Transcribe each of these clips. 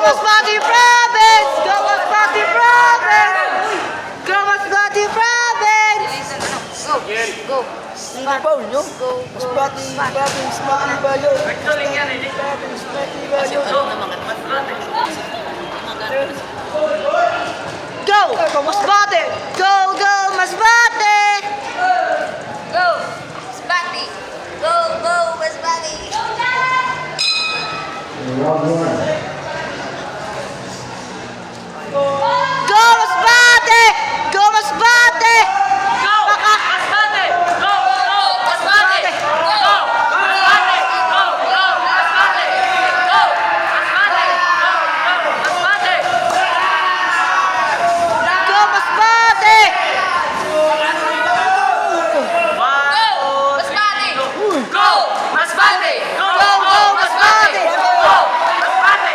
Masbate Province! Go Masbate Province! Go Masbate Province! Go. Sino ba nyo? Masbate Province, Masbate Bayo. Actually yan eh. Province, Masbate Bayo. Go Masbate! Go Masbate! Go. Spati. Go. Masbati. Go Masbate! Go Masbate! Go. Masbate. Go. Masbate. Go. Masbate. Go. Masbate. Go. Masbate. Go Masbate! Go. Masbate. Go. Go Masbate! Masbate.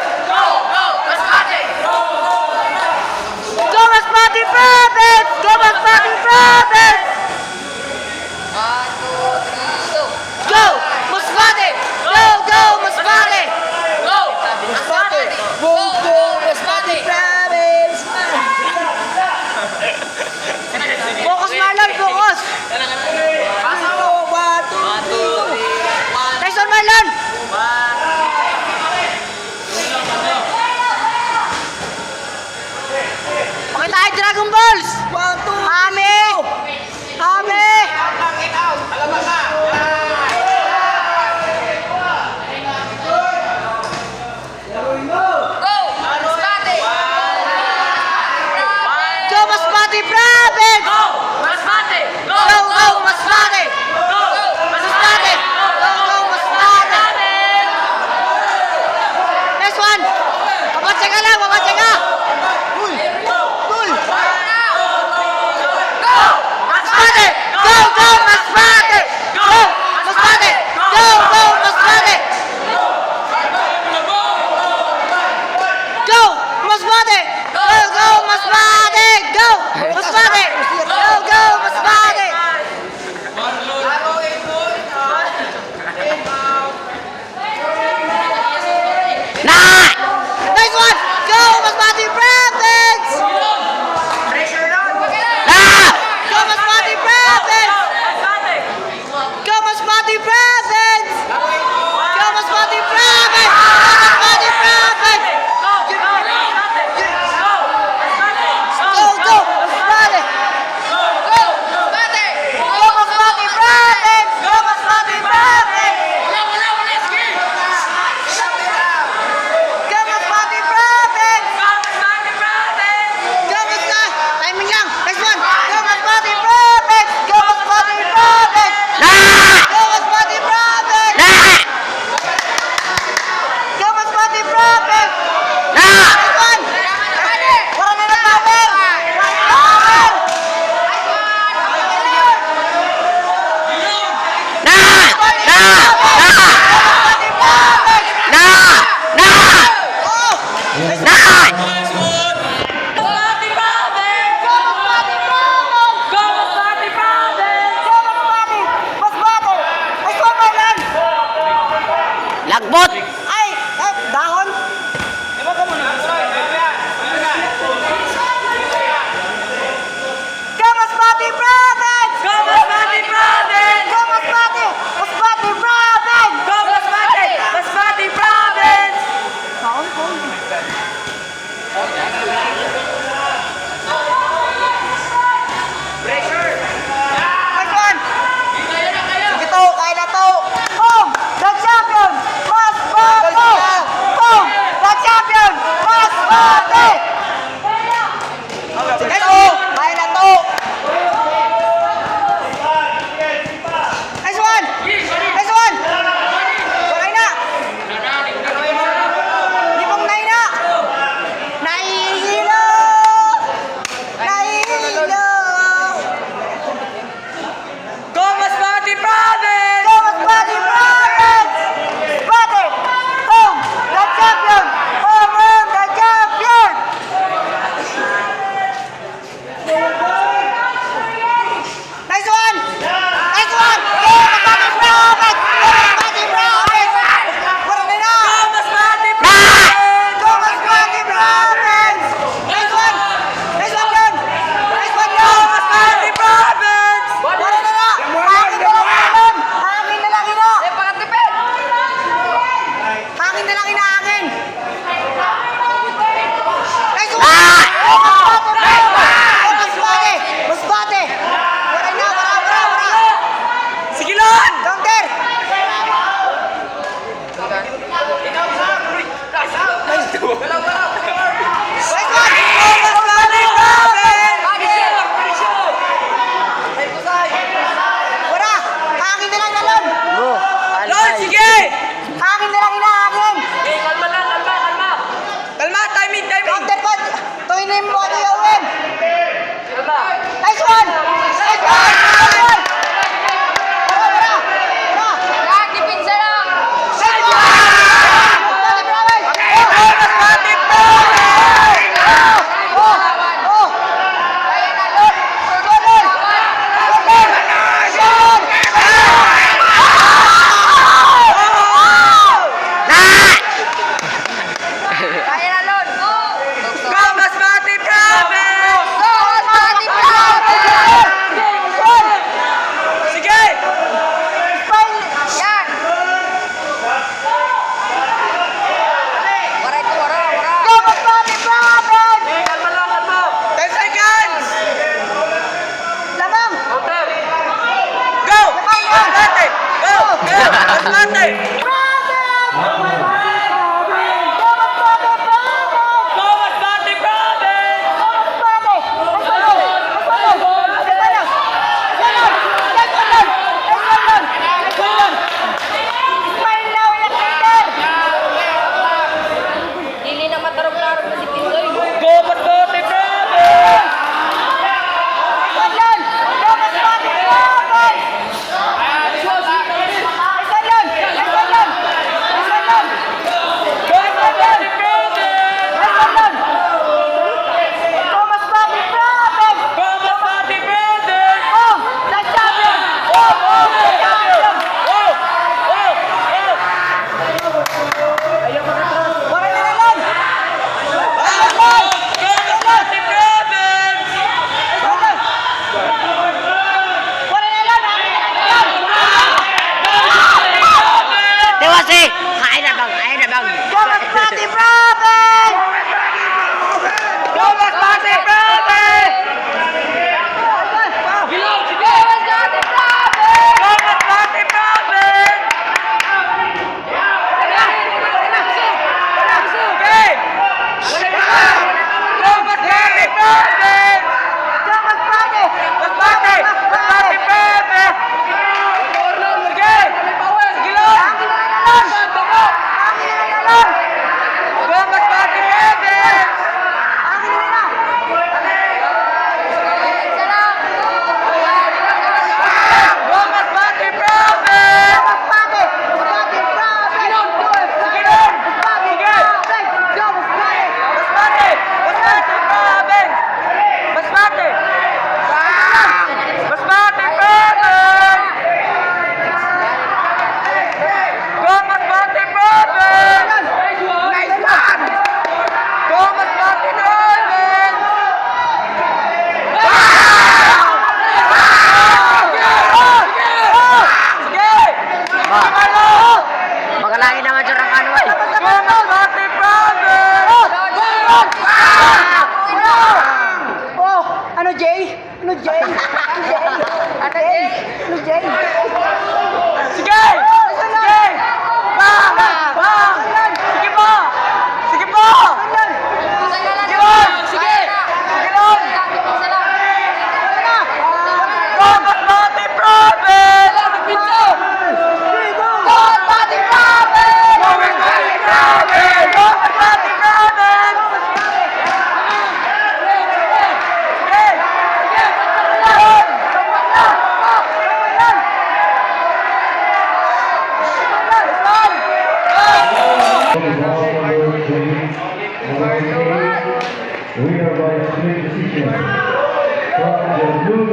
Hangin na lang inaangin! Nice one! Masbate! Masbate! Wala na, wala! Sige lang! Counter! Nice one! Wala! Hangin na lang nalon! Go! Lord, sige! Hangin na lang inaangin! Kalma lang, kalma. Kalma, timing! Counter pa! Tunginin mo ano yung Kalma. Nice one! Nice one! Nice one! Wala! Yan, dipinsa lang. Nice one! Masbate po! Oh! Kaya na, Lord. Golden! Golden! Golden! Kaya na, Lord. Go. Go, Masbate Province! Go, Masbate Province. Sige! Yan. Waray ko, wara. Go, Masbate Province! Kalma lang, kalma! 10 seconds! Lamang! Go! Masbate! Go! Go! Masbate! Go, Masbate Province! Dili na matarong-tarong na dipinsa. Go, Masbate Province! Go, Masbate Province! Go, Masbate Province! Go, Masbate Province! Dewasi! Kain na bang? Go, Masbate Province! Go, Masbate Province! Go, Masbate Province. Go, Masbate Province! Okay! Go, Masbate Province! Masbate! Masbate Province! Sige! Sige lang! Go, Masbate Province! Dipinsa lang. Go, Masbate Province! Sige lang! Sige! Masbate! Masbate Province! Masbate! Masbate Province! Go, Masbate Province! Nice one! Go, Masbate Province! Sige! Magalangin naman siya ng ano eh. Go, Masbate Province! Oh, ano Jay? Ano Jay? Sige! Sige! Bang! Bang! Sige po! Sige po! Dipinsa na lang. Sige lang! Sige. Sige lang! Dipinsa lang. Go, Masbate Province! Go, Masbate Province. Go, Masbate Province! Go, Masbate Province! We are by split decision. From the blue